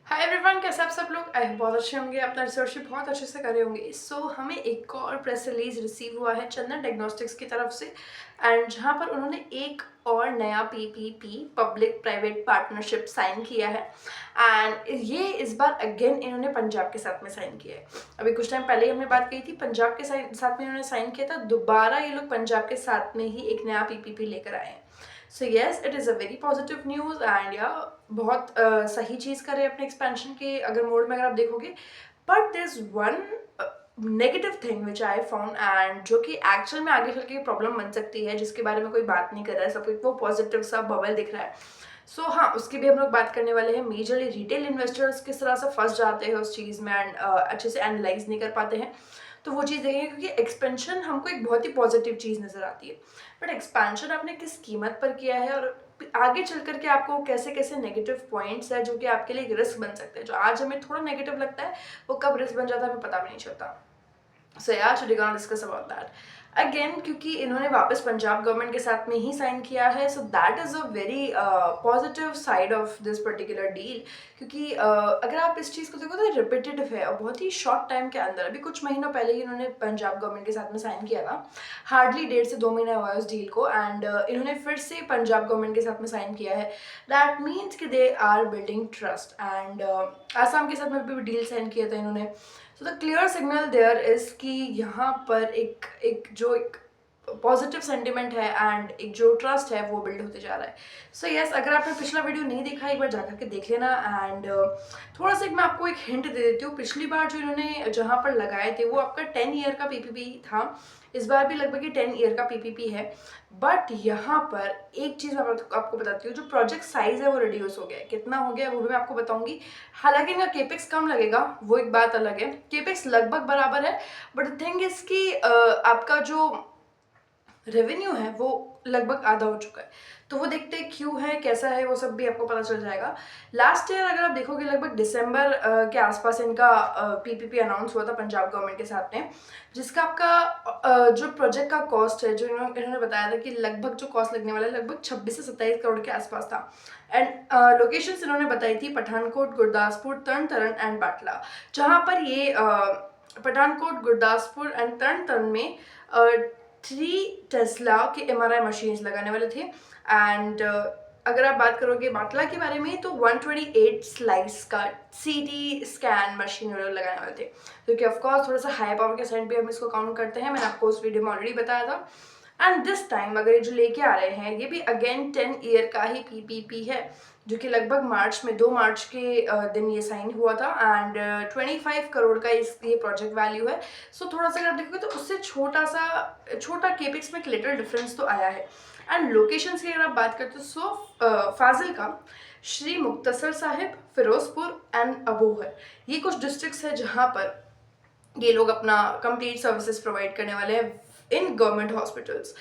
Hi everyone, कैसे आप सब लोग। आई बहुत अच्छे होंगे, अपना रिसर्च भी बहुत अच्छे से कर रहे होंगे। हमें एक और प्रेस रिलीज रिसीव हुआ है चंदन डायग्नोस्टिक्स की तरफ से, एंड जहां पर उन्होंने एक और नया PPP public private partnership sign किया है। एंड ये इस बार अगेन इन्होंने पंजाब के साथ में साइन किया है। अभी कुछ टाइम पहले ही हमने बात की थी, पंजाब के साथ में इन्होंने साइन किया था। दोबारा ये लोग पंजाब के साथ में ही एक नया पीपीपी लेकर आए हैं। So yes, it is a very positive news and या बहुत सही चीज़ करे अपने एक्सपेंशन के अगर मोड में अगर आप देखोगे। But there is one negative thing which I found, and जो कि एक्चुअल में आगे चल के प्रॉब्लम बन सकती है, जिसके बारे में कोई बात नहीं कर रहा है, सब कुछ वो पॉजिटिव सा बबल दिख रहा है। हाँ, उसकी भी हम लोग बात करने वाले हैं। मेजरली रिटेल इन्वेस्टर्स किस तरह से फंस जाते हैं उस चीज़ में एंड अच्छे से एनालाइज नहीं कर पाते हैं। तो वो चीज़ देखेंगे, क्योंकि एक्सपेंशन हमको एक बहुत ही पॉजिटिव चीज़ नज़र आती है। बट एक्सपेंशन आपने किस कीमत पर किया है, और आगे चल करके आपको कैसे कैसे नेगेटिव पॉइंट्स है जो कि आपके लिए एक रिस्क बन सकते हैं। जो आज हमें थोड़ा नेगेटिव लगता है, वो कब रिस्क बन जाता है हमें पता भी नहीं चलता। सो यार, today gonna discuss about that again, क्योंकि इन्होंने वापस पंजाब गवर्नमेंट के साथ में ही साइन किया है। So that is a very positive side of this particular deal. क्योंकि अगर आप इस चीज़ को देखो तो रिपीटेटिव है और बहुत ही शॉर्ट टाइम के अंदर, अभी कुछ महीनों पहले ही इन्होंने पंजाब गवर्नमेंट के साथ में साइन किया था। हार्डली 1.5 से 2 महीने हुआ है उस डील को, एंड इन्होंने फिर से पंजाब गवर्नमेंट के साथ में साइन किया है। दैट मीन्स कि they are building trust. And Assam के साथ में भी डील साइन किया था इन्होंने। So the clear signal there is कि यहाँ पर एक पॉजिटिव सेंटिमेंट है एंड एक जो ट्रस्ट है वो बिल्ड होते जा रहा है। सो यस, अगर आपने पिछला वीडियो नहीं देखा एक बार जाकर के देख लेना। एंड थोड़ा सा मैं आपको एक हिंट दे देती हूँ। पिछली बार जो इन्होंने जहाँ पर लगाए थे वो आपका 10 ईयर का पीपीपी था। इस बार भी लगभग ये 10 ईयर का पीपीपी है। बट यहाँ पर एक चीज़ मैं आपको बताती हूँ, जो प्रोजेक्ट साइज है वो रिड्यूस हो गया है। कितना हो गया है वो भी मैं आपको बताऊंगी। हालांकि इनका केपेक्स कम लगेगा, वो एक बात अलग है। केपेक्स लगभग बराबर है, बट द थिंग इज कि आपका जो रेवेन्यू है वो लगभग आधा हो चुका है। तो वो देखते हैं क्यों है, कैसा है, वो सब भी आपको पता चल जाएगा। लास्ट ईयर अगर आप देखोगे लगभग दिसंबर के आसपास इनका पीपीपी अनाउंस हुआ था पंजाब गवर्नमेंट के साथ में, जिसका आपका जो प्रोजेक्ट का कॉस्ट है, जो इन्होंने बताया था कि लगभग जो कॉस्ट लगने वाला है लगभग 26 से 27 करोड़ के आसपास था। एंड लोकेशंस इन्होंने बताई थी पठानकोट, गुरदासपुर, तरन तारण एंड बाटला। जहाँ पर ये पठानकोट, गुरदासपुर एंड तरन तारण में 3 टेस्ला के एमआरआई मशीन्स लगाने वाले थे। एंड अगर आप बात करोगे बाटला के बारे में तो 128 स्लाइस का सीटी स्कैन मशीन लगाने वाले थे, जो कि ऑफकोर्स थोड़ा सा हाई पावर के साइड पे हम इसको काउंट करते हैं। मैंने आपको उस वीडियो में ऑलरेडी बताया था। एंड दिस टाइम अगर ये जो लेके आ रहे हैं, ये भी अगेन 10 ईयर का ही पीपीपी है, जो कि लगभग मार्च में 2 मार्च के दिन ये साइन हुआ था। एंड 25 करोड़ का ये प्रोजेक्ट वैल्यू है। सो थोड़ा सा अगर आप देखोगे तो उससे छोटा केपिक्स में एक लिटिल डिफरेंस तो आया है। एंड लोकेशंस की अगर आप बात करते हो, फाजिल का, श्री मुक्तसर साहिब, फिरोजपुर एंड अबोहर, ये कुछ डिस्ट्रिक्ट्स है जहाँ पर ये लोग अपना कंप्लीट सर्विसेज प्रोवाइड करने वाले हैं इन गवर्नमेंट हॉस्पिटल्स।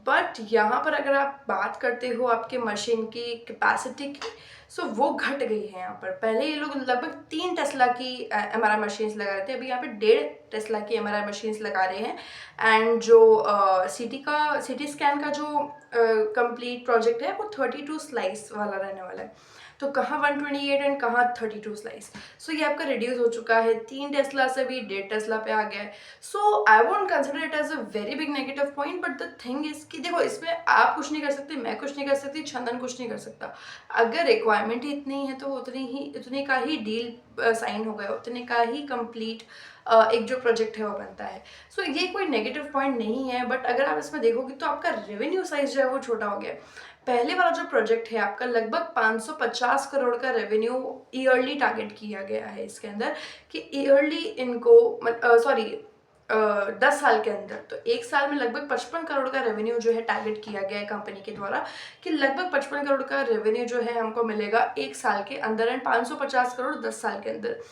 बट यहाँ पर अगर आप बात करते हो आपके मशीन की कैपेसिटी की, सो वो घट गई है। यहाँ पर पहले ये लोग लगभग 3 टेस्ला की एमआरआई मशीन्स लगा रहे थे, अभी यहाँ पे 1.5 टेस्ला की एमआरआई मशीन्स लगा रहे हैं। एंड जो सीटी स्कैन का जो कंप्लीट प्रोजेक्ट है वो 32 स्लाइस वाला रहने वाला है। तो कहाँ 128 एंड कहाँ 32 स्लाइस। सो ये आपका रिड्यूस हो चुका है, 3 टेस्ला से भी 1.5 टेस्ला पे आ गया है। So I won't consider it as a very big negative point. But the thing is कि देखो, इसमें आप कुछ नहीं कर सकते, मैं कुछ नहीं कर सकती, चंदन कुछ नहीं कर सकता। अगर रिक्वायरमेंट ही इतनी है तो उतने का ही डील साइन हो गया, उतने का ही कंप्लीट एक जो प्रोजेक्ट है वो बनता है। सो ये कोई नेगेटिव पॉइंट नहीं है। बट अगर आप इसमें देखोगे तो आपका रेवेन्यू साइज जो है वो छोटा हो गया है। पहले वाला जो प्रोजेक्ट है आपका लगभग 550 करोड़ का रेवेन्यू ईयरली टारगेट किया गया है इसके अंदर, कि ईयरली इनको 10 साल के अंदर, तो एक साल में लगभग 55 करोड़ का रेवेन्यू जो है टारगेट किया गया है कंपनी के द्वारा, कि लगभग 55 करोड़ का रेवेन्यू जो है हमको मिलेगा एक साल के अंदर, एंड 550 करोड़ 10 साल के अंदर।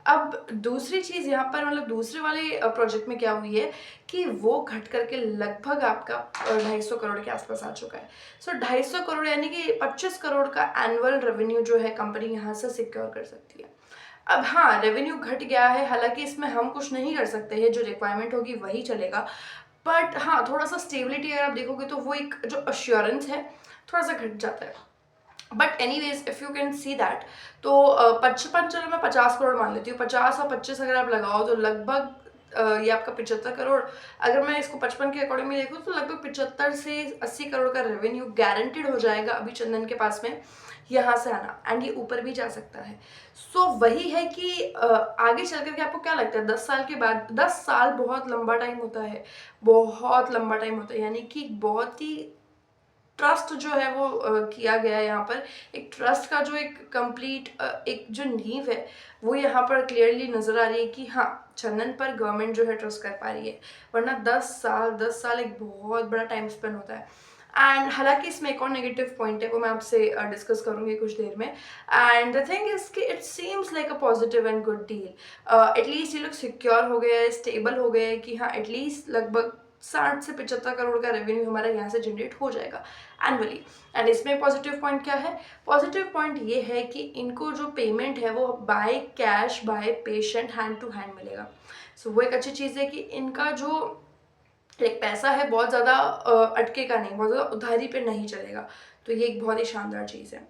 अब दूसरी चीज़ यहाँ पर, मतलब दूसरे वाले प्रोजेक्ट में क्या हुई है कि वो घट करके लगभग आपका 250 करोड़ के आसपास आ चुका है। सो 250 करोड़ यानी कि 25 करोड़ का एनुअल रेवेन्यू जो है कंपनी यहाँ से सिक्योर कर सकती है। अब हाँ, रेवेन्यू घट गया है, हालांकि इसमें हम कुछ नहीं कर सकते हैं, जो रिक्वायरमेंट होगी वही चलेगा। बट हाँ, थोड़ा सा स्टेबिलिटी अगर आप देखोगे तो वो एक जो अश्योरेंस है थोड़ा सा घट जाता है। But anyways if you can see that, तो 55, चलो मैं 50 करोड़ मान लेती हूँ, 50 और 25 अगर आप लगाओ तो लगभग ये आपका 75 करोड़। अगर मैं इसको 55 के अकॉर्डिंग में देखूँ तो लगभग 75 से 80 करोड़ का रेवेन्यू गारंटेड हो जाएगा अभी चंदन के पास में यहाँ से आना, एंड ये ऊपर भी जा सकता है। सो वही है कि आगे चल करके आपको क्या लगता है 10 साल के बाद, 10 साल बहुत लंबा टाइम होता है, बहुत लंबा टाइम होता है, यानी कि बहुत ही ट्रस्ट जो है वो किया गया है यहाँ पर। एक ट्रस्ट का जो एक कंप्लीट एक जो नींव है वो यहाँ पर क्लियरली नज़र आ रही है कि हाँ, चंदन पर गवर्नमेंट जो है ट्रस्ट कर पा रही है। वरना 10 साल एक बहुत बड़ा टाइम स्पेंड होता है। एंड हालांकि इसमें एक और नेगेटिव पॉइंट है, वो मैं आपसे डिस्कस करूंगी कुछ देर में। एंड द थिंग इज कि it seems like a positive and good deal. At least ये लोग सिक्योर हो गए, स्टेबल हो गए कि हाँ एटलीस्ट लगभग 60 से 75 करोड़ का रेवेन्यू हमारा यहाँ से जनरेट हो जाएगा एनुअली। एंड इसमें पॉजिटिव पॉइंट क्या है? पॉजिटिव पॉइंट ये है कि इनको जो पेमेंट है वो by cash, by patient, hand to hand मिलेगा। सो वो एक अच्छी चीज़ है कि इनका जो एक पैसा है बहुत ज़्यादा अटकेगा नहीं, बहुत ज़्यादा उधारी पे नहीं चलेगा। तो ये एक बहुत ही शानदार चीज़ है।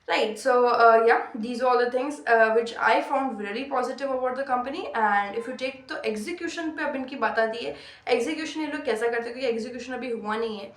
Right, so yeah, these are all the things which I found very positive about the company. And if you take तो execution पे अब इनकी बात आती है, execution ये लोग कैसा करते हैं क्योंकि execution अभी हुआ नहीं है।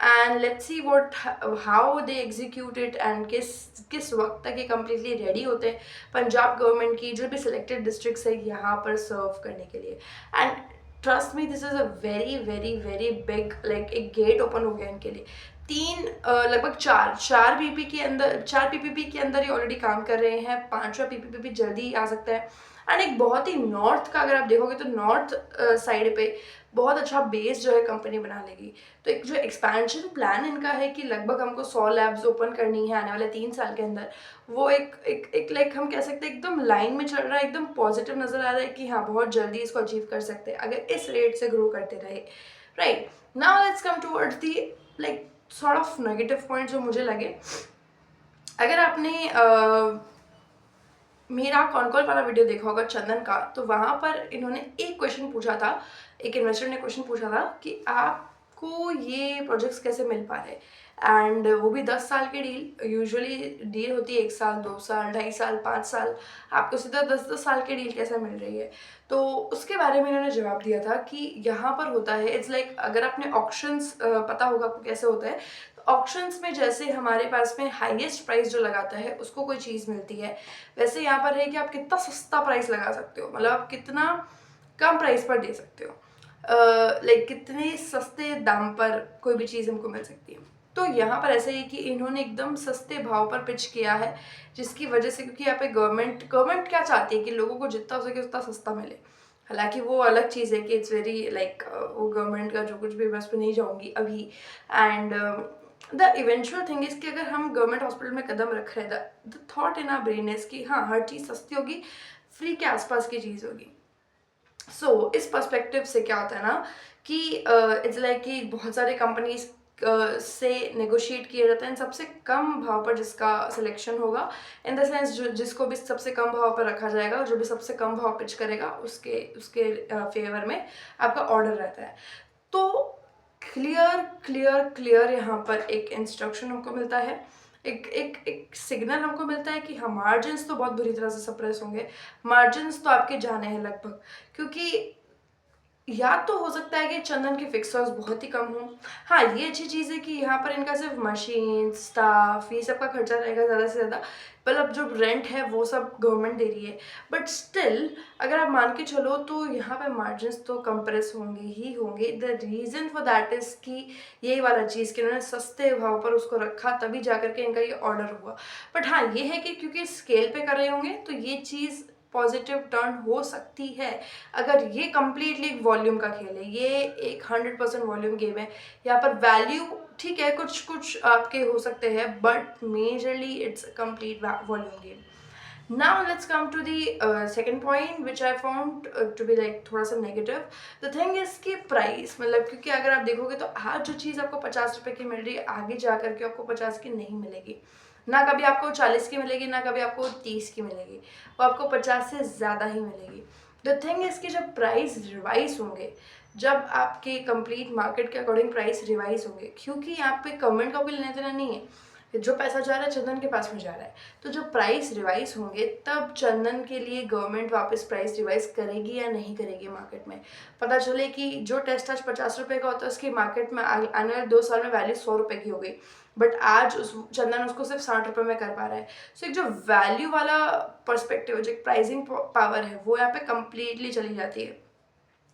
And let's see what how they execute it and किस वक्त तक ये completely ready होते हैं पंजाब गवर्नमेंट की जो भी selected districts है यहाँ पर सर्व करने के लिए। And trust me, this is a very very very big, like एक गेट ओपन हो गया इनके लिए। लगभग चार पीपी के अंदर, 4 पीपीपी के अंदर ये ऑलरेडी काम कर रहे हैं, 5वां पीपीपी भी जल्दी ही आ सकता है। एंड एक बहुत ही नॉर्थ का अगर आप देखोगे तो नॉर्थ साइड पे बहुत अच्छा बेस जो है कंपनी बना लेगी। तो एक जो एक्सपेंशन प्लान इनका है कि लगभग हमको 100 लैब्स ओपन करनी है आने वाले 3 साल के अंदर, वो एक लाइक हम कह सकते हैं एकदम लाइन में चल रहा है, एकदम पॉजिटिव नज़र आ रहा है कि हाँ बहुत जल्दी इसको अचीव कर सकते हैं अगर इस रेट से ग्रो करते रहे। Right, now let's come towards the like sort of negative point जो मुझे लगे। अगर आपने मेरा कॉल वाला वीडियो देखा होगा चंदन का, तो वहाँ पर इन्होंने एक क्वेश्चन पूछा था, एक इन्वेस्टर ने क्वेश्चन पूछा था कि आपको ये प्रोजेक्ट्स कैसे मिल पा रहे, एंड वो भी 10 साल की डील। यूजुअली डील होती है 1 साल, 2 साल, 2.5 साल, 5 साल, आपको सीधा 10-10 साल की डील कैसे मिल रही है? तो उसके बारे में इन्होंने जवाब दिया था कि यहाँ पर होता है, इट्स लाइक अगर आपने ऑक्शंस पता होगा आपको कैसे होता है, ऑक्शंस में जैसे हमारे पास में हाईएस्ट प्राइस जो लगाता है उसको कोई चीज़ मिलती है, वैसे यहाँ पर है कि आप कितना सस्ता प्राइस लगा सकते हो, मतलब आप कितना कम प्राइस पर दे सकते हो, लाइक कितने सस्ते दाम पर कोई भी चीज़ हमको मिल सकती है। तो यहाँ पर ऐसा ही कि इन्होंने एकदम सस्ते भाव पर पिच किया है, जिसकी वजह से, क्योंकि यहाँ पे गवर्नमेंट क्या चाहती है कि लोगों को जितना हो सके उतना सस्ता मिले। हालांकि वो अलग चीज़ है कि इट्स वेरी लाइक वो गवर्नमेंट का जो कुछ भी, मैं उस पर नहीं जाऊँगी अभी। And the eventual thing is कि अगर हम गवर्नमेंट हॉस्पिटल में कदम रख रहे हैं, the thought in our brain is कि हाँ हर चीज़ सस्ती होगी, फ्री के आसपास की चीज़ होगी। सो इस पर्सपेक्टिव से क्या होता है ना कि इट्स लाइक कि बहुत सारे कंपनीज से नेगोशिएट किया जाता है, सबसे कम भाव पर जिसका सिलेक्शन होगा, इन द सेंस जो जिसको भी सबसे कम भाव पर रखा जाएगा, जो भी सबसे कम भाव पिच करेगा उसके उसके फेवर में आपका ऑर्डर रहता है। तो क्लियर क्लियर क्लियर यहाँ पर एक इंस्ट्रक्शन हमको मिलता है, एक सिग्नल हमको मिलता है कि हाँ मार्जिन्स तो बहुत बुरी तरह से सप्रेस होंगे, मार्जिन्स तो आपके जाने हैं लगभग, क्योंकि या तो हो सकता है कि चंदन के फिक्सर्स बहुत ही कम हों। हाँ, ये अच्छी चीज़ है कि यहाँ पर इनका सिर्फ मशीन, स्टाफ, ये सब का खर्चा रहेगा ज़्यादा से ज़्यादा, मतलब जो रेंट है वो सब गवर्नमेंट दे रही है। बट स्टिल अगर आप मान के चलो तो यहाँ पे मार्जिन्स तो कंप्रेस होंगे ही होंगे। The reason for that is कि यही वाला चीज़ कि उन्होंने सस्ते भाव पर उसको रखा, तभी जा करके इनका ये ऑर्डर हुआ। बट हाँ, ये है कि क्योंकि स्केल पे कर रहे होंगे तो ये चीज़ पॉजिटिव टर्न हो सकती है। अगर ये कम्प्लीटली वॉल्यूम का खेल है, ये एक 100% वॉल्यूम गेम है, यहाँ पर वैल्यू ठीक है कुछ कुछ आपके हो सकते हैं, but majorly it's complete volume game. Now let's come to the second point which I found to be like थोड़ा सा negative. The thing is कि प्राइस, मतलब क्योंकि अगर आप देखोगे तो आज जो चीज़ आपको 50 रुपये की मिल रही है, आगे जा करके आपको 50 की नहीं मिलेगी, ना कभी आपको 40 की मिलेगी, ना कभी आपको 30 की मिलेगी, वो आपको 50 से ज़्यादा ही मिलेगी। द थिंग इज़ कि जब प्राइस रिवाइज होंगे, जब आपके कंप्लीट मार्केट के अकॉर्डिंग प्राइस रिवाइज होंगे, क्योंकि यहाँ पे गवर्नमेंट का कोई लेना देना नहीं है, जो पैसा जा रहा है चंदन के पास में जा रहा है। तो जब प्राइस रिवाइज होंगे तब चंदन के लिए गवर्नमेंट वापस प्राइस रिवाइज करेगी या नहीं करेगी मार्केट में। पता चले कि जो टेस्ट आज 50 रुपये का होता है उसकी मार्केट में आने वाले 2 साल में वैल्यू 100 रुपये की हो गई, बट आज उस चंदन उसको सिर्फ 60 रुपये में कर पा रहा है। सो एक जो वैल्यू वाला पर्सपेक्टिव है, जो एक प्राइसिंग पावर है, वो यहाँ पे कंप्लीटली चली जाती है,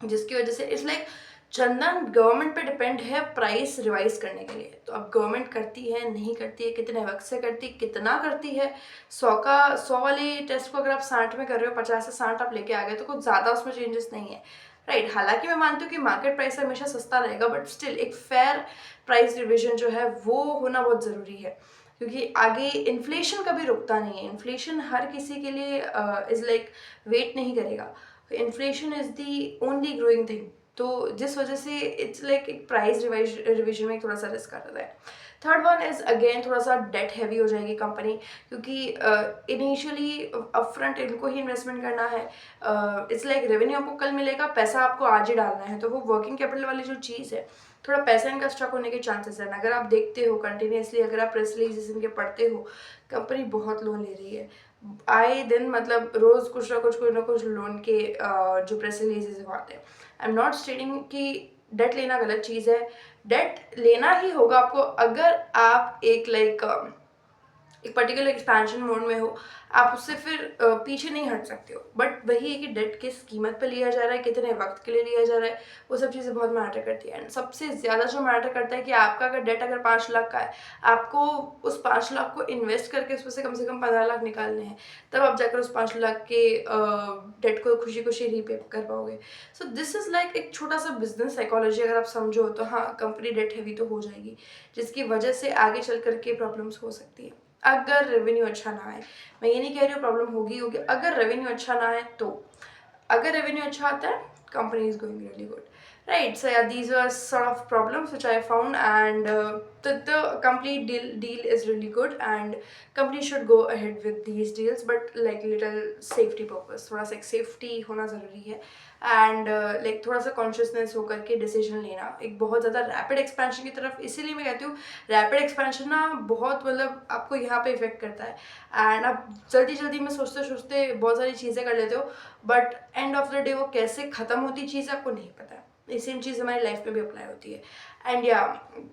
जिसकी वजह से इट्स लाइक चंदन गवर्नमेंट पे डिपेंड है प्राइस रिवाइज करने के लिए। तो अब गवर्नमेंट करती है नहीं करती है, कितने वक्त से करती, कितना करती है। 100 वाले टेस्ट को अगर आप 60 में कर रहे हो, 50 से 60 आप लेके आ गए, तो कुछ ज़्यादा उसमें चेंजेस नहीं है, राइट। हालांकि मैं मानती हूँ कि मार्केट प्राइस हमेशा सस्ता रहेगा, बट स्टिल एक फेयर प्राइस रिविजन जो है वो होना बहुत ज़रूरी है, क्योंकि आगे इन्फ्लेशन कभी रुकता नहीं है। इन्फ्लेशन हर किसी के लिए इज़ लाइक वेट नहीं करेगा। Inflation is the only growing thing. तो जिस वजह से इट्स लाइक एक प्राइस रिविजन में थोड़ा सा रिस्क आ जाता है। थर्ड वन इज़ अगेन थोड़ा सा डेट हैवी हो जाएगी कंपनी, क्योंकि इनिशियली अपफ्रंट इनको ही इन्वेस्टमेंट करना है। इट्स लाइक रेवेन्यू आपको कल मिलेगा, पैसा आपको आज ही डालना है, तो वो वर्किंग कैपिटल वाली जो चीज़ है, थोड़ा पैसा इनका स्टक होने के चांसेस है। अगर आप देखते हो कंटिन्यूसली, अगर आप प्रेस रिलीज इनके पढ़ते हो, कंपनी बहुत लोन ले रही है आए दिन, मतलब रोज़ कुछ ना कुछ लोन के जो प्रेस रिलीजेज आते हैं। आई एम नॉट स्टेटिंग कि डेट लेना गलत चीज़ है, डेट लेना ही होगा आपको अगर आप एक पर्टिकुलर एक्सपेंशन मोड में हो, आप उससे फिर पीछे नहीं हट सकते हो। बट वही है कि डेट किस कीमत पे लिया जा रहा है, कितने वक्त के लिए लिया जा रहा है, वो सब चीज़ें बहुत मैटर करती है। एंड सबसे ज़्यादा जो मैटर करता है कि आपका अगर डेट अगर 5 लाख का है, आपको उस 5 लाख को इन्वेस्ट करके उसमें से कम 15 लाख निकालने हैं, तब आप जाकर उस 5 लाख के डेट को खुशी खुशी रीपे कर पाओगे। सो दिस इज़ लाइक एक छोटा सा बिजनेस साइकोलॉजी अगर आप समझो तो। हाँ, कंपनी डेट हैवी तो हो जाएगी, जिसकी वजह से आगे चल करके प्रॉब्लम्स हो सकती है अगर रेवेन्यू अच्छा ना आए। मैं ये नहीं कह रही हूँ प्रॉब्लम होगी होगी, अगर रेवेन्यू अच्छा ना आए तो। अगर रेवेन्यू अच्छा आता है, company is going really good, right? So yeah, these were sort of problems which I found, and the complete deal is really good, and company should go ahead with these deals, but like little safety purpose, थोड़ा सा एक safety होना ज़रूरी है, and like थोड़ा सा consciousness होकर के डिसीजन लेना। एक बहुत ज़्यादा रैपिड एक्सपेंशन की तरफ, इसीलिए मैं कहती हूँ रैपिड एक्सपेंशन ना बहुत मतलब आपको यहाँ पे इफेक्ट करता है, एंड आप जल्दी जल्दी में सोचते सोचते बहुत सारी चीज़ें कर लेते हो, but end of the day वो कैसे ख़त्म होती चीज़ आपको नहीं पता है। ये सेम चीज़ हमारी लाइफ में भी अप्लाई होती है। एंड या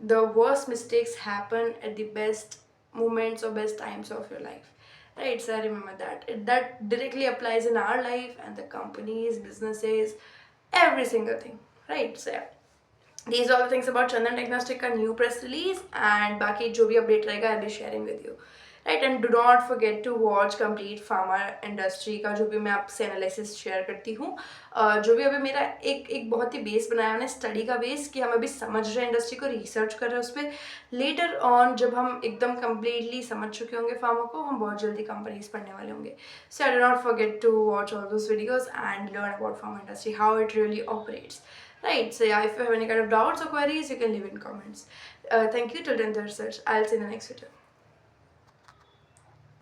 the worst mistakes happen at the best moments और best times of your life, right? So I remember that that directly applies in our life and the companies, businesses, every single thing, right? So yeah, these are all the things about Chandan Diagnostic का new press release, and बाकी जो भी update रहेगा I'll be sharing with you, right? And do not forget to watch complete pharma industry का जो भी मैं आपसे एनालिसिस शेयर करती हूँ। जो भी अभी मेरा एक बहुत ही बेस बनाया हमने स्टडी का बेस, कि हम अभी समझ रहे हैं इंडस्ट्री को, रिसर्च कर रहे हैं उस पर। लेटर ऑन जब हम एकदम कम्प्लीटली समझ चुके होंगे फार्मा को, हम बहुत जल्दी कंपनीज पढ़ने वाले होंगे। So I do not forget to watch all those videos and learn about pharma industry, how it really operates. Right, so yeah, if you have any kind of doubts or queries, you can leave in comments. Thank you till then, the research. I'll see you in the next video.